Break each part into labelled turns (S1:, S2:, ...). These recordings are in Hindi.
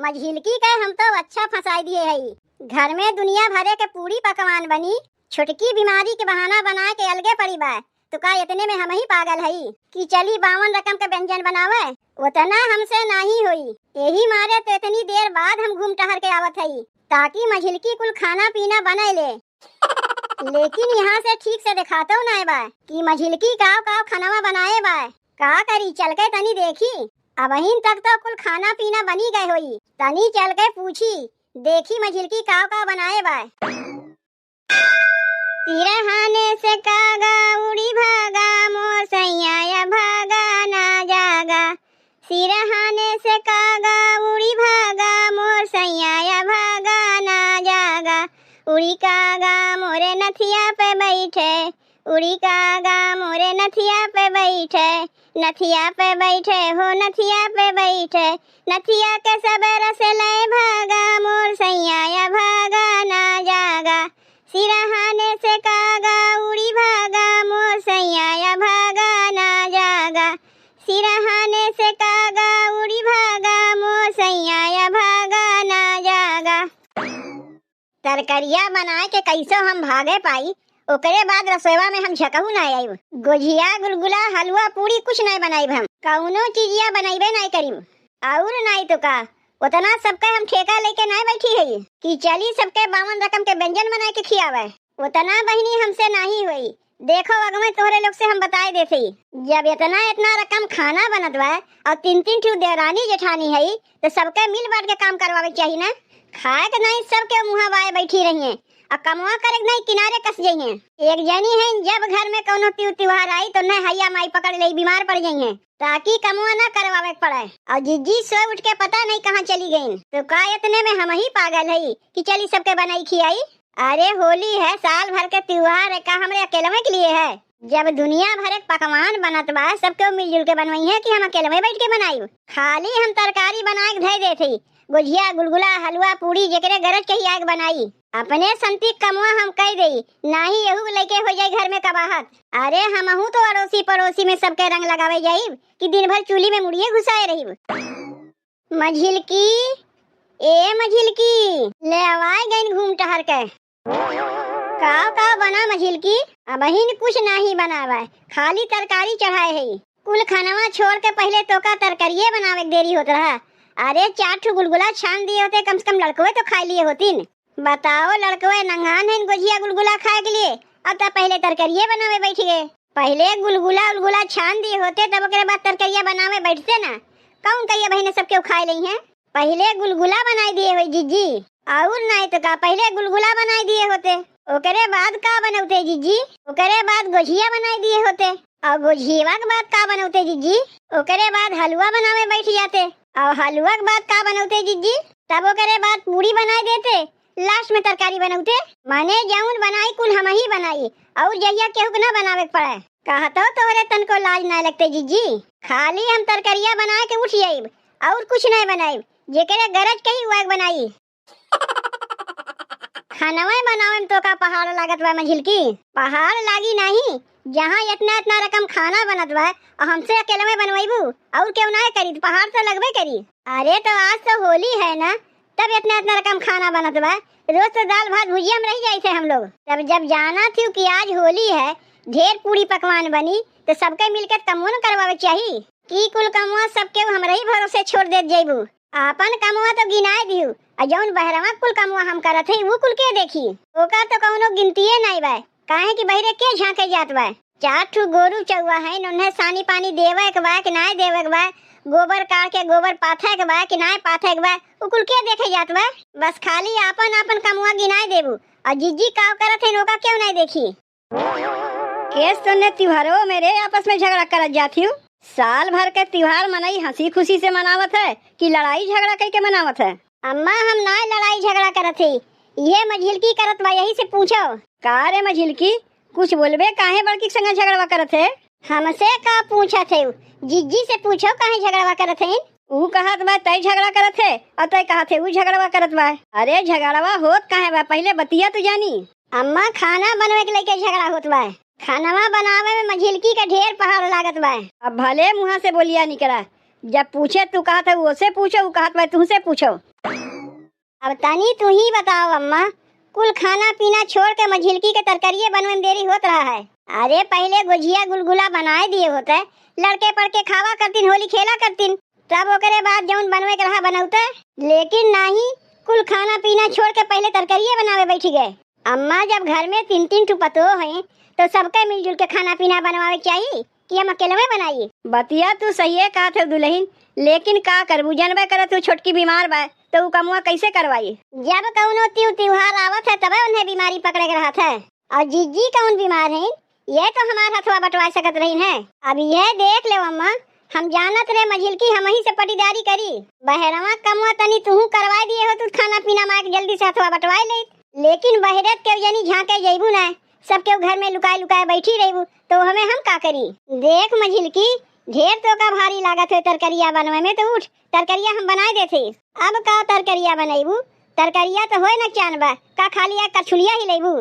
S1: मझिलकी के हम तो अच्छा फंसाई दिए है। घर में दुनिया भरे के पूरी पकवान बनी, छुटकी बीमारी के बहाना बना के अलगे पड़ी बा। तो का इतने में हम ही पागल है कि चली 52 रकम के व्यंजन बनावे, उतना हमसे नहीं हुई। यही मारे तो इतनी देर बाद हम घूम टहर के आवत है ताकि मझिलकी कुल खाना पीना बना ले। लेकिन यहाँ से ठीक से दिखातो ना बा कि मझिलकी काव खाना बनाए बा। का करी, चल के तनी देखी। अब तक तो कुल खाना पीना बनी गए होई, तनी चल के पूछी देखी मझिलकी काव बनाए बा। सिरहाने से कागा उड़ी भागा, मोर सैया भागा ना जागा। सिरहाने से कागा उड़ी भागा, मोर सैया भागा ना जागा। उड़ी कागा मोरे नथिया पे बैठे, उड़ी कागा मोरे नथिया पे बैठे। नथिया पे बैठे हो नथिया पे बैठे, नथिया के सब रस ले भागा, मोर सैया भागा ना जागा। सिरहाने से कागा उड़ी भागा, मोर सैया भागा ना जागा। सिरहाने से कागा उड़ी भागा, मोर सैया भागा ना जागा। तरकरिया बनाए के कैसो हम भागे पाई, ओकरे बाद रसोईवा में हम झकहू ना आईब। गुजिया गुलगुला हलवा पूरी कुछ नहीं बनाईब, हम कौनो चीजिया बनाईबे नहीं करीब। और नहीं तो का उतना सबके हम ठेका लेके नहीं बैठी है कि चली सबके 52 रकम के व्यंजन बना के खियावे। उतना बहनी हमसे नहीं हुई। देखो अगमे तोहरे लोग से हम बताए देते, जब इतना रकम खाना बनत बा और 3-3 ठू देवरानी जेठानी है तो सबके मिल बांट के काम करवावे चाहिए ना। खाए के नहीं सबके मुँह बाए बैठी रही है और कमवा करे नहीं किनारे कस जाइए। एक जनी है जब घर में कोनो त्योहार आई तो न हैया माई पकड़ ले बीमार पड़ जाइए ताकि कमवा ना करवावे पड़े। और जिज्जी सो उठ के पता नहीं कहाँ चली गई। तो का इतने में हम ही पागल है कि चली सबके बनाई खियाई। अरे होली है, साल भर के त्योहार है, का हमरे अकेले के लिए है। जब दुनिया भर के पकवान बनत बा सबके मिलजुल के बनवाई है कि हम अकेले बैठ के बनाई। खाली हम तरकारी बना के धै देते, गुजिया गुलगुला हलवा पूरी जेकरे गरज के ही आग बनाई। अपने संती कमवा हम कह दई, नाही यहू लेके हो जाए घर में कबाहत। अरे हमहू तो अड़ोसी पड़ोसी में सबके रंग लगावे जाइब कि दिन भर चूल्ही में मुड़िए घुसाए रहीब। मझिलकी ए मझिलकी ले आवाए गईन घूम टहर के। का बना मझिलकी? अबहिन कुछ नहीं बनावा, खाली तरकारी चढ़ाए है। कुल खानवा छोड़ के पहले तो का तरकारिये बनावे देरी होत रहा। अरे 4 ठू गुलगुला छान दिए होते, कम से कम लड़कवे तो खा लिए होतीन। बताओ लड़कवे नंगान है गुजिया गुलगुला खाए के लिए, अब तो पहले तरकारिये बनावे बैठ गए। पहले गुलगुला उलगुला छान दिए होते तब ओकरे बाद तरकारिया बनावे बैठते ना। कौन कहिए बहने सबके खाए ली हैं। पहले गुलगुला बनाई दिए हुई जिज्जी, और नहीं तो का पहले गुलगुला बनाई दिए होते, ओकरे बाद का बनौते जिज्जी? ओकरे बाद गुजिया बनाई दिए होते, और गुजिया के बाद का बनौते जिज्जी? ओकरे बाद हलवा बनावे बैठ जाते, और हलवा के बाद का बनौते जिज्जी? तब ओकरे बाद पूरी बनाई देते, लास्ट में तरकारी बनौते। माने जाऊन बनाई कुल हम ही बनाई, और जहिया केहू न बनावे पड़े। कहतो तोरे तन को लाज ना लगते जिज्जी? खाली हम तरकारिया बना के उठ जाइब और कुछ नहीं बनाइब, जेकरे गरज के ही वाग बनाई। खानवा बनावे तो का पहाड़ लागत बा मझिलकी? पहाड़ लागी नहीं, जहाँ इतना रकम खाना बनत बा और हमसे अकेले में बनवाइबू और क्यों ना करी, पहाड़ तो लगबे करी। अरे तो आज तो होली है ना, तब इतना रकम खाना बनत बा। रोज तो दाल भात भुजिया में रह जाए थे हम लोग। तब जब जाना थी कि आज होली है, ढेर पूरी पकवान बनी तो सबके मिलकर कमवा न करवावे चाहिए कि कुल कमवा सबके हमारे ही भरोसे छोड़ दे जाइबू। आपन कमवा तो गिनाए दियो, और जौन बहरवा कुल कमवा हम करत है वो कुल के देखी। ओका तो कौनो गिनतीये नहीं बा, काहे कि बहरे के झांके जात बा। 4 ठू गोरू चौवा है, उन्हें सानी पानी देवे के बा कि ना देवे के बा, गोबर काट के गोबर पाथे के बा कि ना पाथे के बा, वो कुल के देखे जात बा। बस खाली आपन कमवा गिनाए देबू, और जिज्जी काव करत है नोका क्यों नहीं देखी। केस तो त्योहारों मेरे आपस में झगड़ा करत जाती हूँ। साल भर के त्योहार मनाई हंसी खुशी से मनावत है कि लड़ाई झगड़ा करके मनावत है? अम्मा हम ना लड़ाई झगड़ा करत है, ये मझिलकी करत बा, यही से पूछो। का रे मझिलकी कुछ बोलबे, काहे बड़की संग झगड़वा करत है? हमसे का पूछत है? जिज्जी से पूछो काहे झगड़वा करत है। ऊ कहत बा तय झगड़ा करत है और तय कहत है ऊ झगड़वा करत बा। अरे झगड़वा होत काहे बा, पहले बतिया तो जानी। अम्मा खाना बनवे के लेके झगड़ा होत बा। खानवा बनावे में मझिलकी का ढेर पहाड़ लागत बा। अब भले मुँह से बोलिया निकला, जब पूछे तू कहत है वो से पूछो, वो कहत बा तुमसे पूछो। अब तनी तू ही बताओ अम्मा, कुल खाना पीना छोड़ के मझिलकी के तरकरिए बनवे में देरी होत रहा है। अरे पहले गुजिया गुलगुला बनाए दिए होते, लड़के पड़के खावा करतीन, होली खेला करतीन, तब ओकरे बाद जौन बनवे के रहा बनौते। लेकिन नहीं, कुल खाना पीना छोड़ के पहले तरकरिए बनावे बैठ गए। अम्मा जब घर में 3-3 ठो पतोह हैं तो सबके मिलजुल के खाना पीना बनवावे चाहिए कि हम अकेले में बनाइए। बतिया तू सही है कहा थे दुल्हन, लेकिन का करबू, जनबे करे तू छोटकी बीमार बा तो कमुआ कैसे करवाई। जब कौनो त्योहार आवत है तब उन्हें बीमारी पकड़े के रहा था। और जीजी कौन बीमार है ये तो हमारा हथवा बटवा सकत रही है। अब यह देख ले अम्मा, हम जानत रहे मझिलकी हम ही से पटीदारी करी, बहरवा कमुआ तनी तू करवा दिए हो, तू खाना पीना मार जल्दी से हथवा बटवाई ले। लेकिन बहरत के जनी झांके जइबू ना, सबके घर में लुकाए लुकाए बैठी रहबू तो हमें हम का करी। देख मझिलकी, ढेर तो का भारी लागत है तरकरिया बनवे में, तो उठ तरकरिया हम बनाए देते। अब का तरकरिया बनैबू, तरकरिया तो होए न चानबा का खाली एक कछुलिया ही लेबू।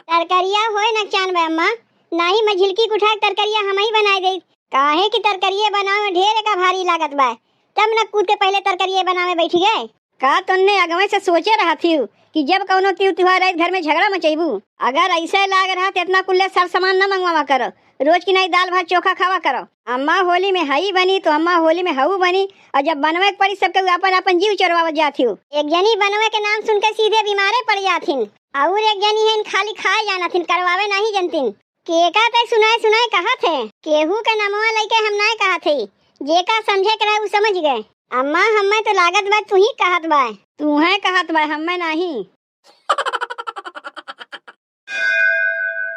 S1: तरकरिया होए न चानबा अम्मा, नाही मझिलकी के उठा तरकरिया हम ही बनाए दे। काहे कि तरकरिया बनावे में ढेर का भारी लागत बा, तब न कूद के पहले तरकरिया बनावे बैठ गए। का तुमने अगवे से सोचे रहा थी कि जब कौनो त्योहार आए घर में झगड़ा मचेबू। अगर ऐसे लाग रहा तो इतना कुल्ले सब सामान न मंगवा करो, रोज की नहीं दाल भात चोखा खावा करो। अम्मा होली में हई बनी तो अम्मा होली में हऊ बनी, और जब बनवे के पड़ी सबके अपन अपन जीव चरवा जाती हो। एक जनी बनवे के नाम सुन के सीधे बीमारे पड़ जाथिन, और एक जनी है खाली खाए जाना थिन, करवावे नहीं जनतिन। केका तक सुनाए सुनाए कहा थे, केहू के नमवा लेके हम ना कहा थे, जेका समझे के रहे समझ गए। अम्मा हमें तो लागत बा तू ही कहत बा, तू है कहत बा हमें नहीं।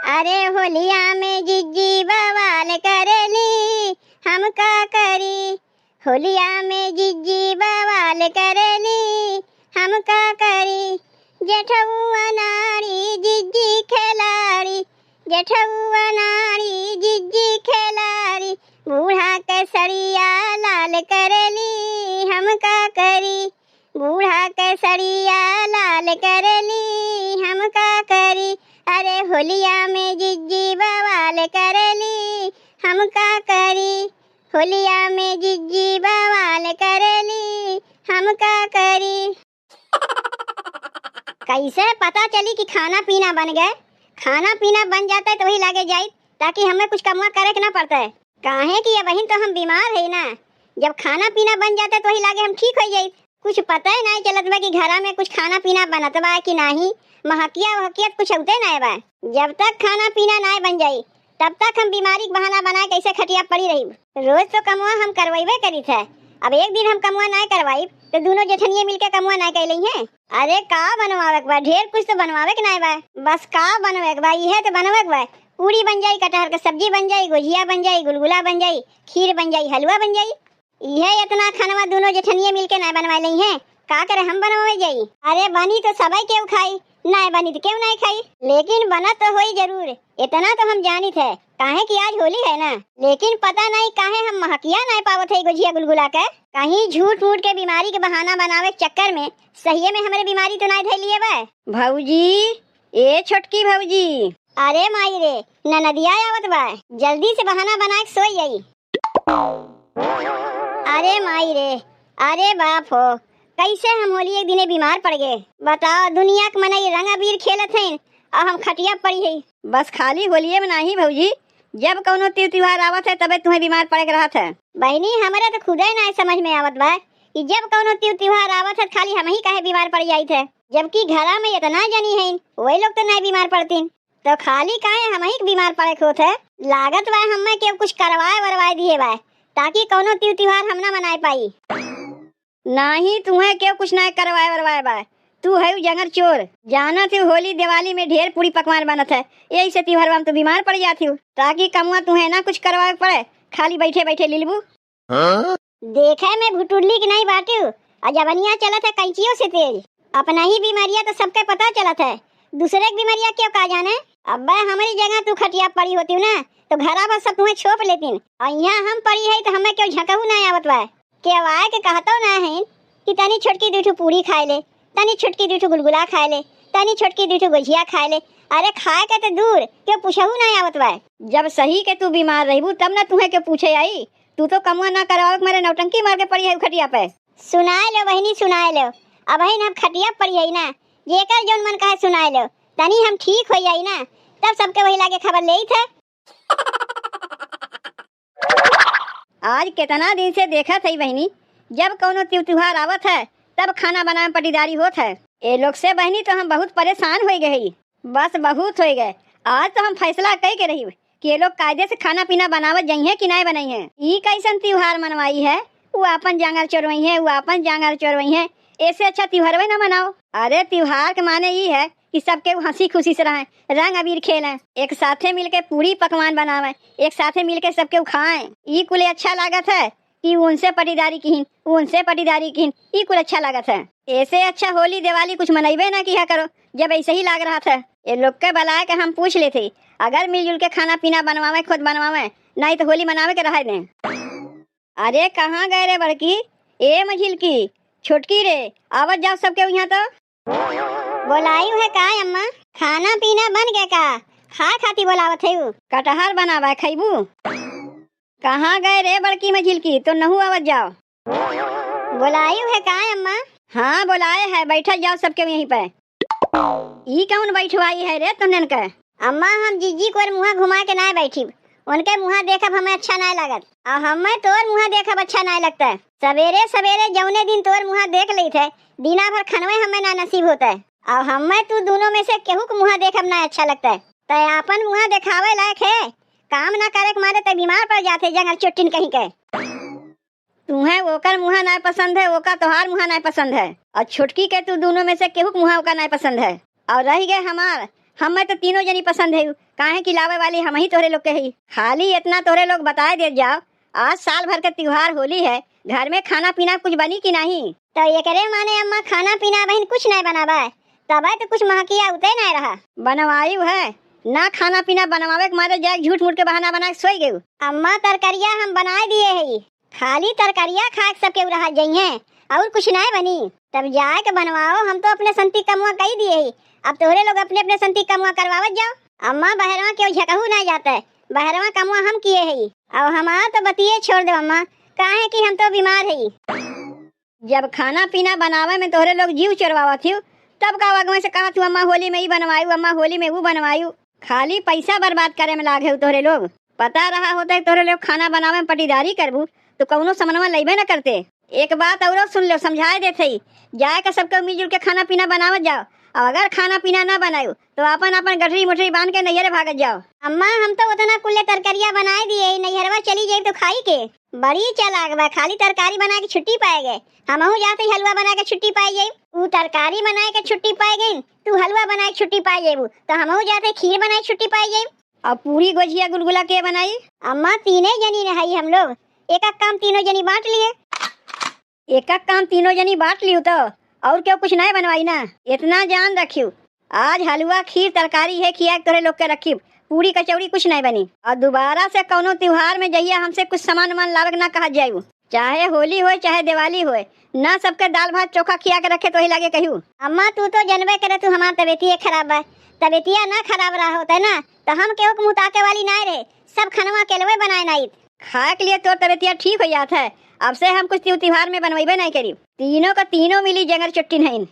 S1: अरे होलिया में जिज्जी बवाल करेली, हम का करी। होलिया में जिज्जी बवाल करेली, हम का करी। जेठउआ नारी जिज्जी खिलाड़ी, जेठउआ नारी जिज्जी खिलाड़ी, बूढ़ा के सड़िया लाल करेली, हम का करी। बूढ़ा के सड़िया लाल करेली, हम का करी। अरे होलिया में जिज्जी बवाल करेली, हम का करी। होलिया में जिज्जी बवाल करेली, हम का करी। कैसे पता चली कि खाना पीना बन गए। खाना पीना बन जाता है तो वही लागे जाए, ताकि हमें कुछ कमुआ करे के ना पड़ता है। काहे कि अब तो हम बीमार है ना, जब खाना पीना बन जाता है तो वही लागे हम ठीक हो जाए। कुछ पता ही नहीं चलत बा कि घरा में कुछ खाना पीना बनत बा कि नहीं, महकिया वहकियत कुछ होते नहीं बा। जब तक खाना पीना नहीं बन जाई तब तक हम बीमारी का बहाना बना कैसे खटिया पड़ी रही। रोज तो कमुआ हम करवाइबे करी थे, अब एक दिन हम कमुआ नहीं करवाई तो दोनों जेठनिए मिलके कमुआ नहीं कैली हैं। अरे का बनवावे के बा, ढेर कुछ तो बनवावे के नहीं बा, बस का बनवे के बा इहे तो बनवे के बा। पूरी बन जाई, कटहर के सब्जी बन जाई, गुजिया बन जाई, गुलगुला बन जाई, खीर बन जाई, हलवा बन जाई। यह इतना खानवा दोनों जेठनिए मिलके नहीं बनवा ली हैं, का करे हम बनवावे जाई। अरे बनी तो सबई केहू खाई, नहीं बनी तो क्यों नहीं खाई, लेकिन बना तो होई जरूर, इतना तो हम जानी थे। काहे कि आज होली है ना, लेकिन पता नहीं काहे हम महकिया नहीं पावत है गुजिया गुलगुला के। कहीं झूठ मूठ के बीमारी के बहाना बनावे के चक्कर में सही में हमारे बीमारी तो नहीं धर लिए बा। भौजी, ए छोटकी भौजी। अरे माई रे, ननदिया आवत बा, जल्दी से बहाना बना के सोई जाई। अरे माई रे, अरे बाप हो, कैसे हम होली एक दिने बीमार पड़ गए। बताओ, दुनिया के मनई रंग अबीर खेलत हैं और हम खटिया पड़ी है। बस खाली होलिये में नहीं भौजी, जब कौनो त्योहार आवत है तबे तुम्हें बीमार पड़े रहा था। बहनी हमारा तो खुद ही नहीं समझ में आवत बा कि जब कौनो त्योहार आवत है खाली हम ही काहे बीमार पड़ जाई थे, जबकि घरा में इतना जनी है वही लोग तो नहीं बीमार पड़तीन, तो खाली काहे हम ही बीमार पड़े होत है। लागत बा हमें के कुछ करवाए वरवाए दिए बा, ताकि कौनो त्योहार हम ना मनाए पाई। नहीं, तुम्हें क्यों कुछ नहीं करवाए वरवाए बा, तू है जंगर चोर। जाना थी होली दिवाली में ढेर पूरी पकवान बनत है, यही से त्योहार में तो बीमार पड़ जाती हूँ, ताकि कमुआ तुम्हें ना कुछ करवाए पड़े, खाली बैठे बैठे लीलबू। देखे में भुटुरली की नहीं बाटू, अजबनिया चलत है कैंचियों से तेज। अपना ही बीमारियां तो सबके पता चलत है, दूसरे की बीमारियां क्यों का जाने। अब हमारी जगह तू खटिया पड़ी होती ना तो घरा पर सब तुम्हें छोप लेतीन, और यहाँ हम पड़ी है तो हमें क्यों झकहू नहीं आवत बा। क्यों आए के कहतो ना है कि तनी छोटकी दूठू पूरी खाए ले, तनी छोटकी दूठू गुलगुला खाए ले, तनी छोटकी दूठू गुजिया खाए ले। अरे खाए के तो दूर क्यों पूछहू नहीं आवत बा। जब सही के तू बीमार रहबू तब ना तुम्हें क्यों पूछे आई, तू तो कमुआ ना करवाओ मेरे नौटंकी मार के पड़ी है खटिया पे। सुनाए लो बहनी सुनाए लो। अब बहन हम खटिया पड़ी है ना, जेकर जोन मन कहे सुनाए लो। तनी हम ठीक हो जाई ना तब सबके वही लागे खबर ले थे। आज कितना दिन से देखा थी बहनी, जब कोनो त्योहार आवत है तब खाना बनाए पटीदारी होत है। ये लोग से बहनी तो हम बहुत परेशान हो गए, बस बहुत हो गए। आज तो हम फैसला कई के रही कि ये लोग कायदे से खाना पीना बनावत जाइए कि नहीं बनाई है। ई कैसन त्योहार मनवाई है, वो अपन जांगर चोरवई है, वो अपन जांगर चोरवई है। ऐसे अच्छा त्योहार ना मनाओ। अरे त्योहार के माने ये है कि सबके हंसी खुशी से रहें, रंग अबीर खेलें, एक साथे मिलके पूरी पकवान बनावें, एक साथे मिलके सबके खाएं। ई कुल अच्छा लागत है कि उनसे पटीदारी की, उनसे पटीदारी की, ई कुल अच्छा लागत है। ऐसे अच्छा होली दिवाली कुछ मनाइबे ना किया करो जब ऐसे ही लाग रहा था। ये लोग के बुला के हम पूछ लेते, अगर मिलजुल के खाना पीना बनवावे, खुद बनवावे, नहीं तो होली मनावे के रह दें। अरे कहाँ गए रे बड़की, ए मझिल की छोटकी रे, आवत जाओ सबके यहाँ। तो बोलाई है का अम्मा, खाना पीना बन गया का, खा खाती बोलावत है। कटहर बनावा खैबू। कहाँ गए रे बड़की मझिल की, तो नहू आवत जाओ। बोलाई है का अम्मा। हाँ बुलाए है, बैठा जाओ सबके यहीं पे। ई कौन बैठवाई है रे तुमने के। अम्मा हम जीजी को मुँह घुमा के ना बैठी, उनके मुँह देखब हमें अच्छा नहीं लगत, और हमें तोर मुँह देखब अच्छा नहीं लगता है। सवेरे सवेरे जौने दिन तोर मुँह देख ली थे, दिना भर खनवे हमें ना नसीब होता है, और हमें तू दोनों में से केहू को मुँह देखब ना अच्छा लगता है। तो अपन मुँह दिखावे लायक है, काम ना करे के मारे तो बीमार पड़ जाते जंगल चुट्टिन कहीं के। तुम्हें ओकर मुँह नहीं पसंद है, ओका तोहार मुँह नहीं पसंद है, और छुटकी के तू दोनों में से केहू को मुँह ओका नहीं पसंद है। और रह गए हमार, हमें तो तीनों जनी पसंद है, काहे की लावे वाली हम ही तोहरे लोग के ही। खाली इतना तोहरे लोग बताए दे जाओ, आज साल भर के त्योहार होली है, घर में खाना पीना कुछ बनी कि नहीं। तो ये करे माने अम्मा खाना पीना बहन कुछ नहीं बनावा है, तब तो कुछ महकिया उते नहीं रहा। बनवाई है ना, खाना पीना बनवावे के मारे जाए झूठ मूठ के बहाना बना के सोई गई। अम्मा तरकारिया हम बनाए दिए है, खाली तरकारिया खा के सबके रह जाइए और कुछ नहीं बनी, तब जाए के बनवाओ। हम तो अपने संती कमुआ कही दिए है, अब तोहरे लोग अपने अपने संती कमुआ करवावत जाओ। अम्मा बहरवा क्यों झकहू नहीं जाता है, बहरवा कमुआ हम किए है, और हमारा तो बतिये छोड़ दो अम्मा, काहे कि हम तो बीमार है। जब खाना पीना बनावे में तोहरे लोग जीव चोरवावा थी, तब का वगवे से कहा तू अम्मा होली में ही बनवायू, अम्मा होली में वो बनवायू। खाली पैसा बर्बाद करे में लागे हो तोहरे लोग। पता रहा होता है तोहरे लोग खाना बनावे में पटीदारी करबू तो कौनो समनवा लेबे न करते। एक बात और सुन लो, समझाए देते ही, जाए का सबके मिलजुल के खाना पीना बनावत जाओ, और अगर खाना पीना ना बनायो तो अपन अपन गठरी मुठरी बांध के नैहरे भागत जाओ। अम्मा हम तो उतना कुल्ले तरकारिया बनाए दिए, नैहरवा चली जाए तो खाई के। बड़ी चालाक बा, खाली तरकारी बना के छुट्टी पाए गए, हमहू जाते ही हलवा बना के छुट्टी पाई जाए। तू तरकारी बनाए के छुट्टी पाई गई, तू हलवा बनाए के छुट्टी पाई जाए, तो हमहू जाते खीर बनाए छुट्टी पाई जाए। और पूरी गोजिया गुलगुला के बनाई। अम्मा तीने जनी रही हम लोग, एक काम तीनों जनी बांट लिए, एक काम तीनों जनी बांट लियो तो और क्यों कुछ नहीं बनवाई ना। इतना जान रखियो, आज हलवा खीर तरकारी है खिया तोरे लोग के रखी, पूरी कचौड़ी कुछ नहीं बनी। और दोबारा से कौनो त्योहार में जाइए हमसे कुछ सामान वामान लावे ना कहा जाए, चाहे होली हो चाहे दिवाली हो, ना सबके दाल भात चोखा खिया के रखे तो ही लगे कहूँ। अम्मा तू तो जनबे करे तू हमार तबीयतिया खराब है, तबीयतिया ना खराब रहा होता है ना तो हम केहू के मुँह ताके वाली ना रहे, सब खनवा केलवे बनाए नहीं, खाए के लिए तो तबीयतिया ठीक हो जाता है। अब से हम कुछ त्योहार में बनवेबे नहीं करी, तीनों का तीनों मिली जंगर चुट्टी नहीं।